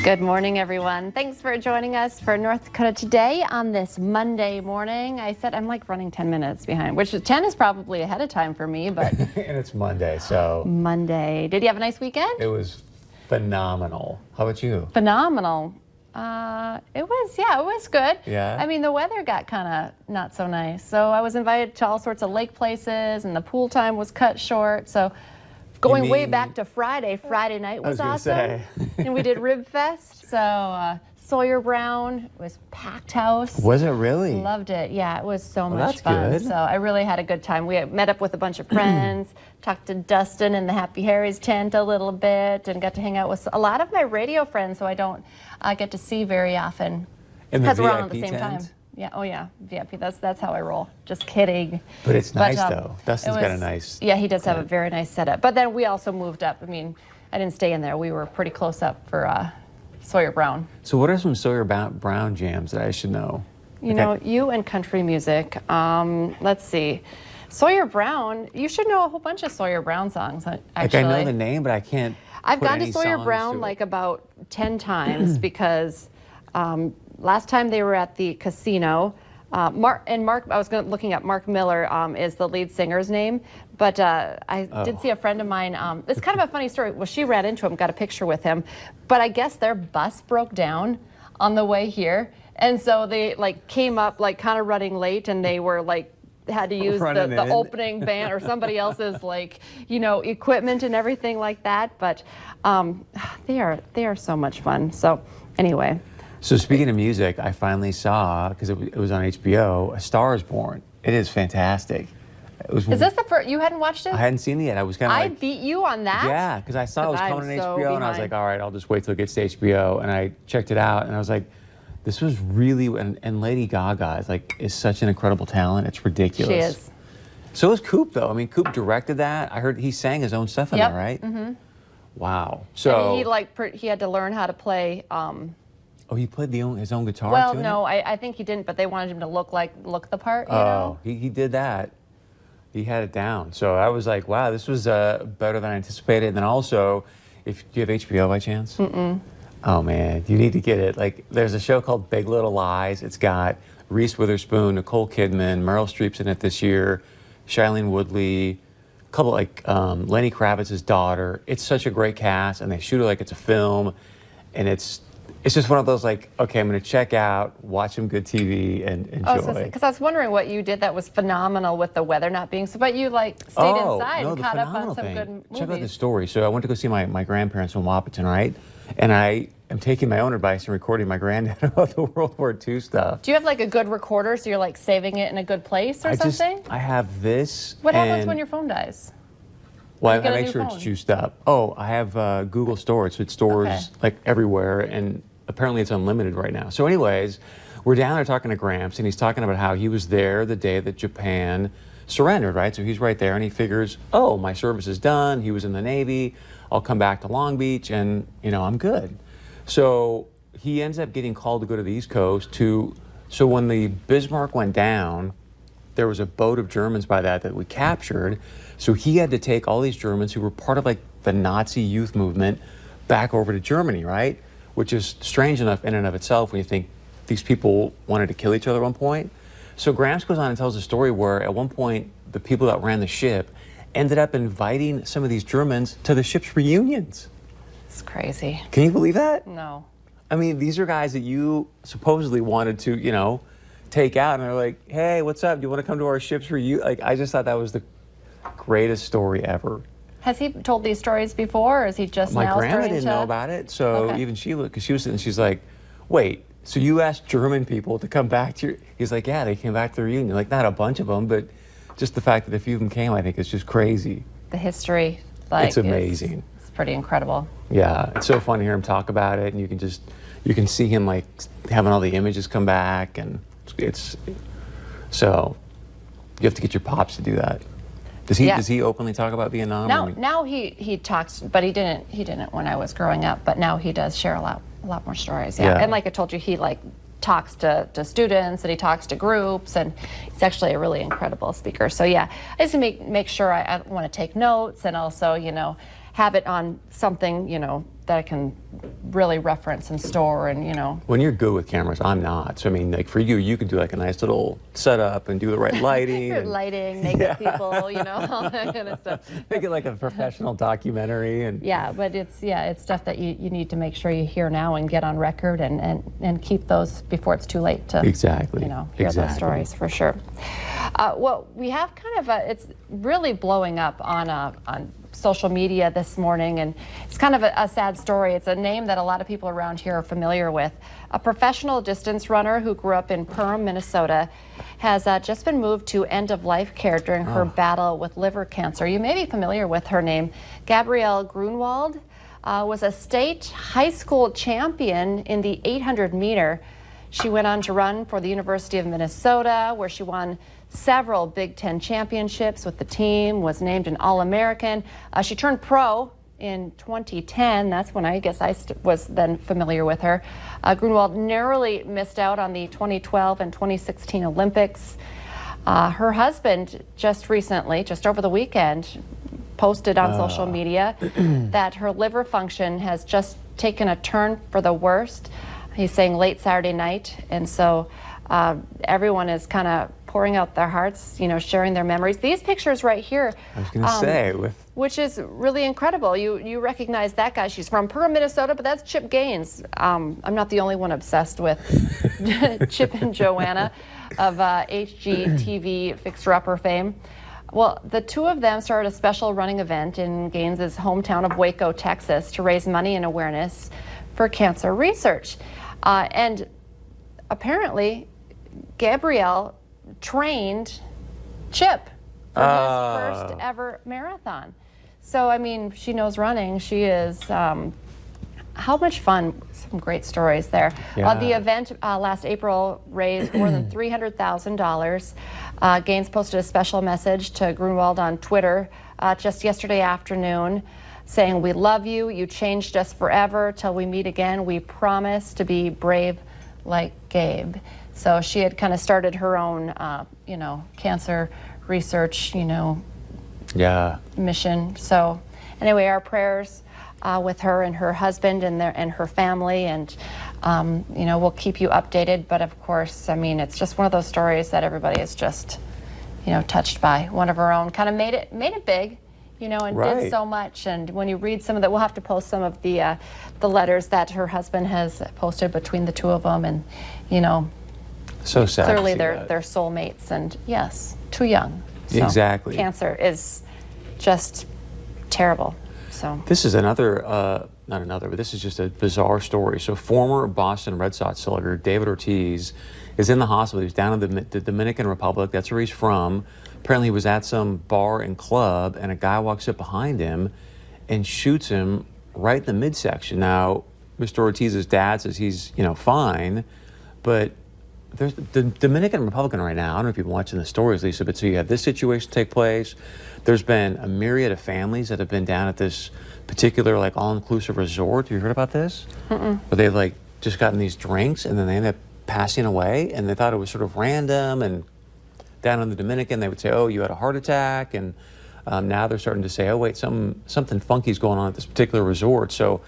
Good morning, everyone. Thanks for joining us for North Dakota Today on this Monday morning. I said I'm like running 10 minutes behind, which 10 is probably ahead of time for me, but. And it's Monday, so. Monday. Did you have a nice weekend? It was phenomenal. How about you? Phenomenal. It was good. Yeah? I mean, the weather got kind of not so nice. So I was invited to all sorts of lake places, and the pool time was cut short. So going way back to Friday night was awesome. And we did Rib Fest. So Sawyer Brown was packed house. Was it really? Loved it. Yeah, it was so much that's fun. good. So I really had a good time. We met up with a bunch of friends, talked to Dustin in the Happy Harry's tent a little bit, and got to hang out with a lot of my radio friends who I don't get to see very often. Because we're on at the same time. Yeah. Oh yeah. VIP. That's how I roll. Just kidding. But it's nice though. Dustin's got a nice. Yeah, he does have a very nice setup. But then we also moved up. I mean, I didn't stay in there. We were pretty close up for Sawyer Brown. So what are some Sawyer Brown jams that I should know? You know, you and country music. Let's see. Sawyer Brown. You should know a whole bunch of Sawyer Brown songs. Actually, like I know the name, but I can't. I've gone to Sawyer Brown like about 10 times because. Last time they were at the casino. Mark, I was looking at Mark Miller is the lead singer's name, but I did see a friend of mine. It's kind of a funny story. Well, she ran into him, got a picture with him, but I guess their bus broke down on the way here, and so they like came up like kind of running late, and they were like had to use the opening band or somebody else's like equipment and everything like that. But they are so much fun. So anyway. So speaking of music, I finally saw, because it was on HBO, A Star Is Born. It is fantastic. Is this the first? You hadn't watched it? I hadn't seen it yet. I was kind of I beat you on that? Yeah, because I saw it was coming on HBO, and I was like, all right, I'll just wait till it gets to HBO. And I checked it out, and I was like, this was really, and Lady Gaga is such an incredible talent. It's ridiculous. She is. So is Coop, though. I mean, Coop directed that. I heard he sang his own stuff in there, right? Mm-hmm. Wow. So and he had to learn how to play. Oh, he played his own guitar. Well, no, I think he didn't, but they wanted him to look the part. You know? He did that. He had it down. So I was like, wow, this was better than I anticipated. And then also, do you have HBO by chance? Mm-mm. Oh man, you need to get it. Like, there's a show called Big Little Lies. It's got Reese Witherspoon, Nicole Kidman, Meryl Streep's in it this year, Shailene Woodley, a couple Lenny Kravitz's daughter. It's such a great cast, and they shoot it like it's a film, and it's just one of those okay, I'm going to check out, watch some good TV, and enjoy. Because I was wondering what you did that was phenomenal with the weather not being so, but you stayed inside and caught up on some good movies. Check out the story. So I went to go see my grandparents in Wapaton, right? And I am taking my own advice and recording my granddad about the World War II stuff. Do you have a good recorder so you're saving it in a good place or something? I have this. What happens when your phone dies? Well, I make sure it's juiced up. Oh, I have Google Storage, so it stores everywhere, and apparently it's unlimited right now. So anyways, we're down there talking to Gramps, and he's talking about how he was there the day that Japan surrendered, right? So he's right there, and he figures, oh, my service is done. He was in the Navy. I'll come back to Long Beach, and, I'm good. So he ends up getting called to go to the East Coast so when the Bismarck went down, there was a boat of Germans by that we captured. So he had to take all these Germans who were part of the Nazi youth movement back over to Germany, right? Which is strange enough in and of itself when you think these people wanted to kill each other at one point. So Gramps goes on and tells a story where at one point the people that ran the ship ended up inviting some of these Germans to the ship's reunions. It's crazy. Can you believe that? No. I mean, these are guys that you supposedly wanted to, take out, and they're like, hey, what's up? Do you want to come to our ship's reunion? I just thought that was the greatest story ever. Has he told these stories before, or is he just now starting to? My grandma didn't know about it, so even she looked, because she was sitting, she's like, wait, so you asked German people to come back to your... He's like, yeah, they came back to the reunion. Not a bunch of them, but just the fact that a few of them came, I think is just crazy. The history, it's amazing. It's pretty incredible. Yeah, it's so fun to hear him talk about it, and you can see him having all the images come back, and it's so you have to get your pops to do that. Does he openly talk about Vietnam? Now he talks, but he didn't when I was growing up. But now he does share a lot more stories. Yeah. And like I told you, he talks to students and he talks to groups, and he's actually a really incredible speaker. So yeah, I just make sure I want to take notes, and also have it on something that I can really reference and store, and When you're good with cameras, I'm not. So I mean, like for you, you could do like a nice little setup and do the right lighting. Lighting, naked people, all that kind of stuff. Make it like a professional documentary. And yeah, but it's stuff that you need to make sure you hear now and get on record and keep those before it's too late to hear those stories for sure. Well, we have kind of it's really blowing up on social media this morning, and it's kind of a sad story. It's a name that a lot of people around here are familiar with. A professional distance runner who grew up in Perham, Minnesota, has just been moved to end-of-life care during her battle with liver cancer. You may be familiar with her name. Gabrielle Grunwald was a state high school champion in the 800 meter. She went on to run for the University of Minnesota, where she won several Big Ten championships with the team, was named an All-American. She turned pro in 2010. That's when I guess I was then familiar with her. Grunwald narrowly missed out on the 2012 and 2016 Olympics. Her husband just recently, just over the weekend, posted on social media that her liver function has just taken a turn for the worst. He's saying late Saturday night, and so everyone is kind of pouring out their hearts, sharing their memories. These pictures right here, I was going to say, which is really incredible. You recognize that guy. She's from Perham, Minnesota, but that's Chip Gaines. I'm not the only one obsessed with Chip and Joanna of HGTV Fixer Upper fame. Well, the two of them started a special running event in Gaines's hometown of Waco, Texas, to raise money and awareness for cancer research. And apparently, Gabrielle trained Chip for his first ever marathon. So, I mean, she knows running. She is, how much fun. Some great stories there. Yeah. The event last April raised more than $300,000. Gaines posted a special message to Grunwald on Twitter just yesterday afternoon, saying, "We love you. You changed us forever. Till we meet again, we promise to be brave like Gabe." So she had kind of started her own, cancer research, mission. So anyway, our prayers with her and her husband and her family, and we'll keep you updated. But of course, I mean, it's just one of those stories that everybody is just, touched by. One of our own kind of made it big. And did so much. And when you read some of that, we'll have to post some of the letters that her husband has posted between the two of them, and so sad. Clearly, they're soulmates, and yes, too young. So exactly. Cancer is just terrible. So this is but this is just a bizarre story. So former Boston Red Sox slugger David Ortiz is in the hospital. He's down in the Dominican Republic. That's where he's from. Apparently, he was at some bar and club, and a guy walks up behind him and shoots him right in the midsection. Now, Mr. Ortiz's dad says he's, fine, but there's the Dominican Republic right now. I don't know if you've been watching the stories, Lisa, but so you have this situation take place. There's been a myriad of families that have been down at this particular, all-inclusive resort. Have you heard about this? Mm-mm. Where they've, just gotten these drinks, and then they end up passing away, and they thought it was sort of random. And down in the Dominican, they would say, "Oh, you had a heart attack," and now they're starting to say, "Oh, wait, something funky is going on at this particular resort." So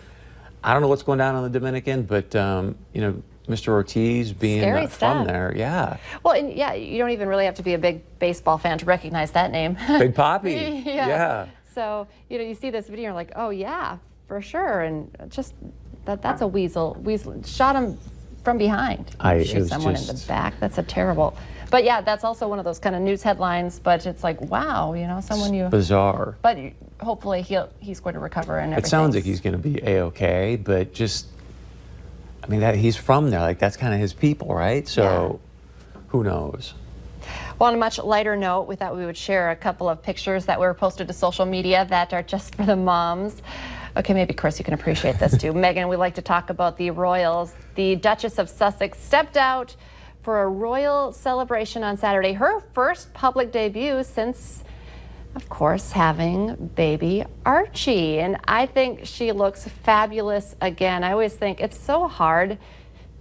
I don't know what's going down in the Dominican, but Mr. Ortiz being from there, yeah. Well, and you don't even really have to be a big baseball fan to recognize that name. Big Papi. Yeah. So you see this video, you're like, "Oh yeah, for sure," and just that's a weasel. Shot him from behind. Shoot someone in the back. That's a terrible. But yeah, that's also one of those kind of news headlines. But it's like, wow, someone you bizarre. But hopefully he's going to recover and everything. It sounds like he's going to be a-okay, but just, I mean, that he's from there. That's kind of his people, right? So, who knows? Well, on a much lighter note, we thought we would share a couple of pictures that were posted to social media that are just for the moms. Okay, maybe, Chris, you can appreciate this too. Megan, we'd like to talk about the royals. The Duchess of Sussex stepped out for a royal celebration on Saturday. Her first public debut since, of course, having baby Archie. And I think she looks fabulous again. I always think it's so hard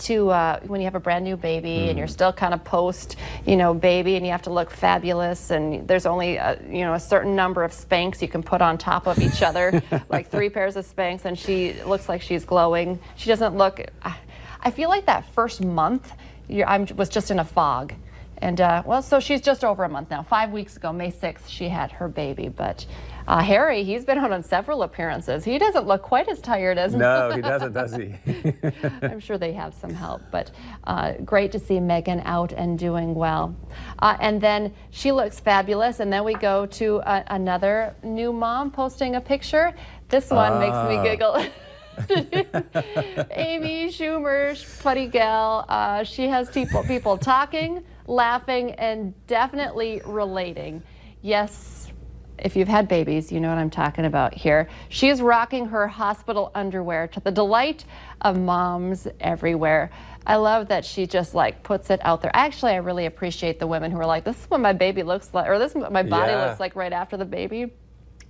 to when you have a brand new baby and you're still kind of post, baby, and you have to look fabulous, and there's only a certain number of Spanx you can put on top of each other, like 3 pairs of Spanx, and she looks like she's glowing. She doesn't look. I feel like that first month, I was just in a fog. And so she's just over a month now. 5 weeks ago, May 6th, she had her baby. But Harry, he's been on several appearances. He doesn't look quite as tired as No, he doesn't, does he? I'm sure they have some help. But great to see Megan out and doing well. And then she looks fabulous. And then we go to another new mom posting a picture. This one makes me giggle. Amy Schumer, funny gal. She has people talking, laughing, and definitely relating. Yes, if you've had babies, you know what I'm talking about here. She is rocking her hospital underwear to the delight of moms everywhere. I love that she just puts it out there. Actually, I really appreciate the women who are like, this is what my baby looks like, or this is what my body looks like right after the baby.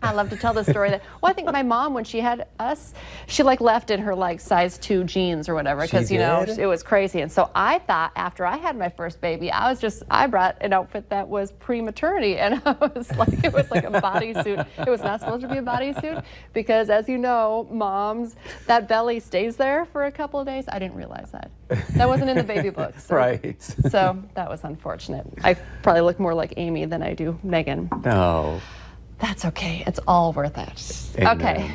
I love to tell the story that, I think my mom, when she had us, she left in her size 2 jeans or whatever, because it was crazy. And so I thought after I had my first baby, I brought an outfit that was pre-maternity, and it was like a bodysuit. It was not supposed to be a bodysuit because, as you know, moms, that belly stays there for a couple of days. I didn't realize that. That wasn't in the baby books. So, right. So that was unfortunate. I probably look more like Amy than I do Megan. No. That's okay. It's all worth it. Amen. Okay.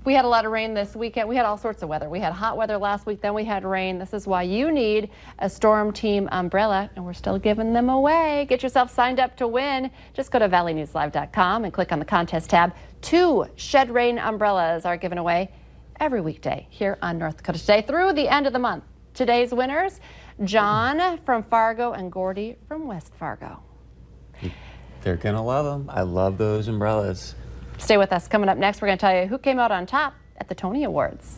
We had a lot of rain this weekend. We had all sorts of weather. We had hot weather last week, then we had rain. This is why you need a Storm Team umbrella, and we're still giving them away. Get yourself signed up to win. Just go to valleynewslive.com and click on the contest tab. 2 Shed Rain umbrellas are given away every weekday here on North Dakota Today through the end of the month. Today's winners, John from Fargo and Gordy from West Fargo. They're going to love them. I love those umbrellas. Stay with us. Coming up next, we're going to tell you who came out on top at the Tony Awards.